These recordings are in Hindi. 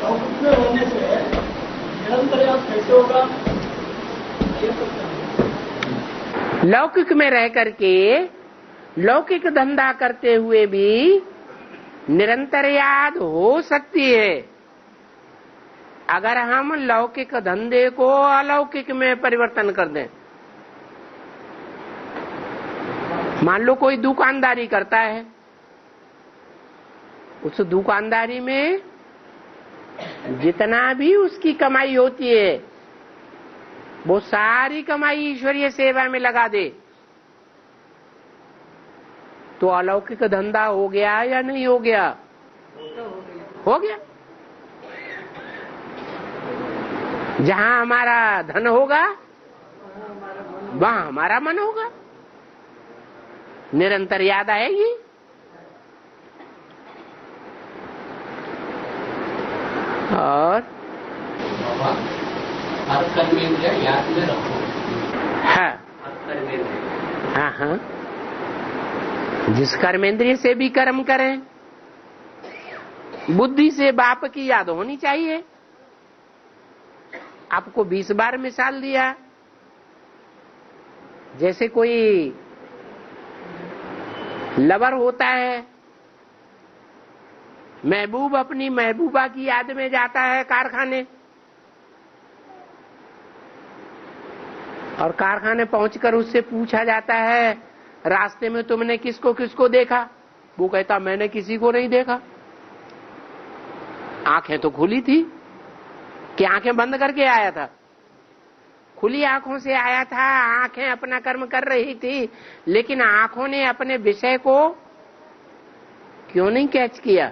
लौकिक में होने से निरंतर याद कैसे होगा? लौकिक में रह करके लौकिक धंधा करते हुए भी निरंतर याद हो सकती है अगर हम लौकिक धंधे को अलौकिक में परिवर्तन कर दें। मान लो कोई दुकानदारी करता है, उस दुकानदारी में जितना भी उसकी कमाई होती है वो सारी कमाई ईश्वरीय सेवा में लगा दे तो अलौकिक धंधा हो गया या नहीं हो गया? हो गया। जहां हमारा धन होगा वहां हमारा मन होगा, निरंतर याद आएगी। और हर कर्मेंद्रिय याद में रखो। हाँ हाँ, जिस कर्मेंद्रिय से भी कर्म करें बुद्धि से बाप की याद होनी चाहिए। आपको 20 बार मिसाल दिया, जैसे कोई लवर होता है, महबूब अपनी महबूबा की याद में जाता है कारखाने, और कारखाने पहुंचकर उससे पूछा जाता है रास्ते में तुमने किसको किसको देखा? वो कहता मैंने किसी को नहीं देखा। आंखें तो खुली थी कि आंखें बंद करके आया था? खुली आंखों से आया था, आंखें अपना कर्म कर रही थी, लेकिन आंखों ने अपने विषय को क्यों नहीं कैच किया?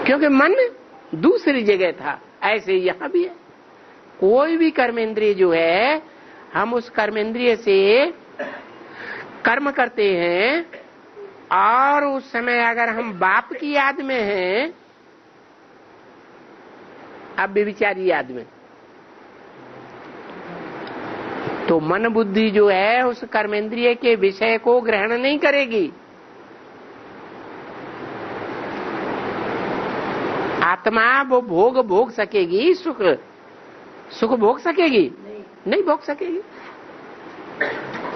क्योंकि मन दूसरी जगह था। ऐसे यहां भी है, कोई भी कर्मेंद्रिय जो है हम उस कर्मेंद्रिय से कर्म करते हैं और उस समय अगर हम बाप की याद में हैं, अब व्यभिचारी याद में, तो मन बुद्धि जो है उस कर्मेंद्रिय के विषय को ग्रहण नहीं करेगी। आत्मा वो भोग सकेगी, सुख भोग सकेगी? नहीं भोग सकेगी।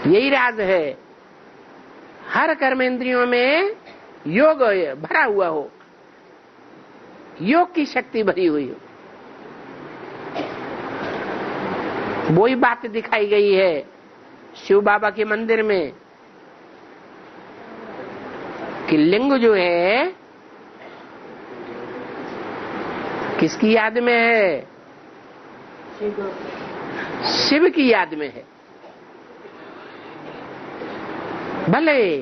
यही राज है, हर कर्मेंद्रियों में योग भरा हुआ हो, योग की शक्ति भरी हुई हो। वही बात दिखाई गई है शिव बाबा के मंदिर में कि लिंग जो है किसकी याद में है? शिव की याद में है। भले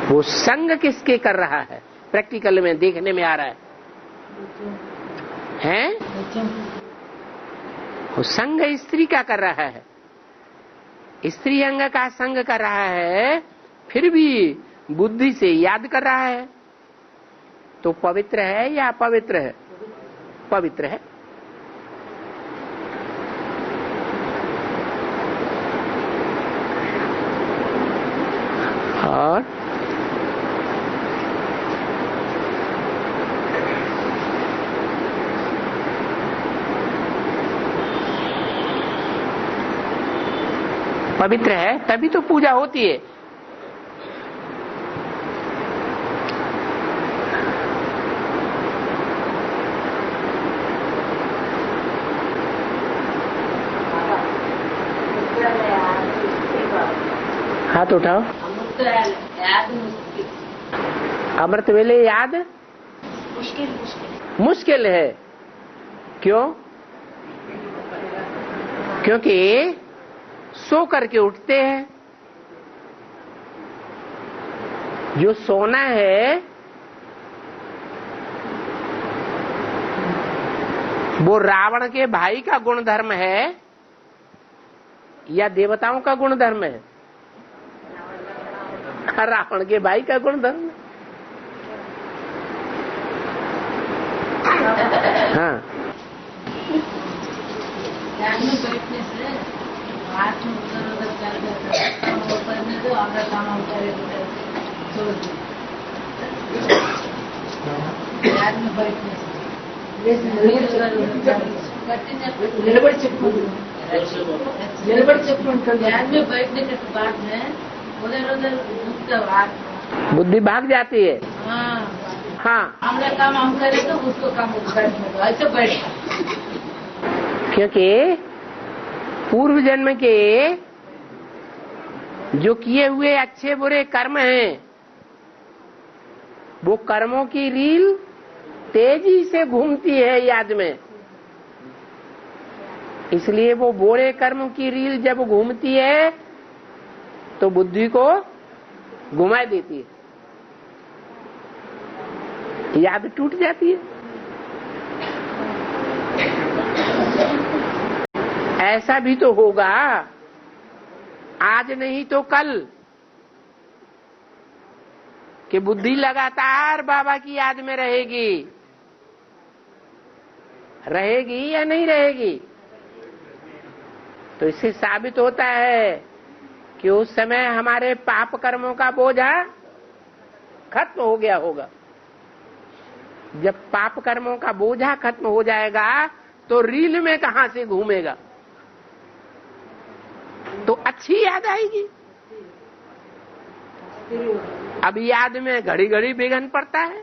वो संग किसके कर रहा है? प्रैक्टिकल में देखने में आ रहा है वो संग स्त्री का कर रहा है, स्त्री अंग का संग कर रहा है, फिर भी बुद्धि से याद कर रहा है, तो पवित्र है या अपवित्र है? पवित्र है। और पवित्र है तभी तो पूजा होती है। हाथ उठाओ। अमृत वेले याद मुश्किल है। क्यों? क्योंकि सो करके उठते हैं। जो सोना है वो रावण के भाई का गुणधर्म है या देवताओं का गुणधर्म है? रावण के भाई का गुणधर्म। हाँ, बैठने से हाथ में हमारा काम हम करे सोच याद में बैठने నిలబడి చెప్పు ध्यान में बैठने के बाद में उधर उधर घूमते आत्मा। बुद्धि भाग जाती है। हाँ हाँ, हमारा काम हम करें तो उसको काम बैठने दो, ऐसे बैठा। क्योंकि पूर्व जन्म के जो किए हुए अच्छे बुरे कर्म हैं, वो कर्मों की रील तेजी से घूमती है याद में। इसलिए वो बुरे कर्म की रील जब घूमती है तो बुद्धि को घुमा देती है, याद टूट जाती है। ऐसा भी तो होगा, आज नहीं तो कल, कि बुद्धि लगातार बाबा की याद में रहेगी। रहेगी या नहीं रहेगी? तो इससे साबित होता है कि उस समय हमारे पाप कर्मों का बोझा खत्म हो गया होगा। जब पाप कर्मों का बोझा खत्म हो जाएगा तो रील में कहां से घूमेगा? तो अच्छी याद आएगी। अब याद में घड़ी घड़ी विघ्न पड़ता है,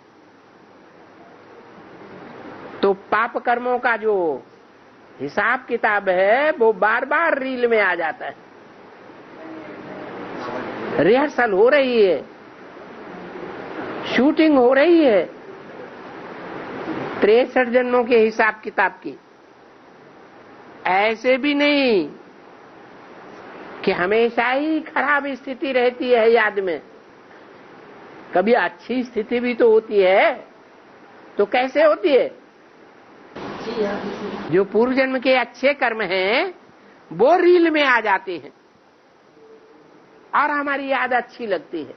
तो पाप कर्मों का जो हिसाब किताब है वो बार बार रील में आ जाता है। रिहर्सल हो रही है, शूटिंग हो रही है 63 जन्मों के हिसाब किताब की। ऐसे भी नहीं कि हमेशा ही खराब स्थिति रहती है याद में, कभी अच्छी स्थिति भी तो होती है। तो कैसे होती है? जो पूर्व जन्म के अच्छे कर्म हैं वो रील में आ जाते हैं और हमारी याद अच्छी लगती है।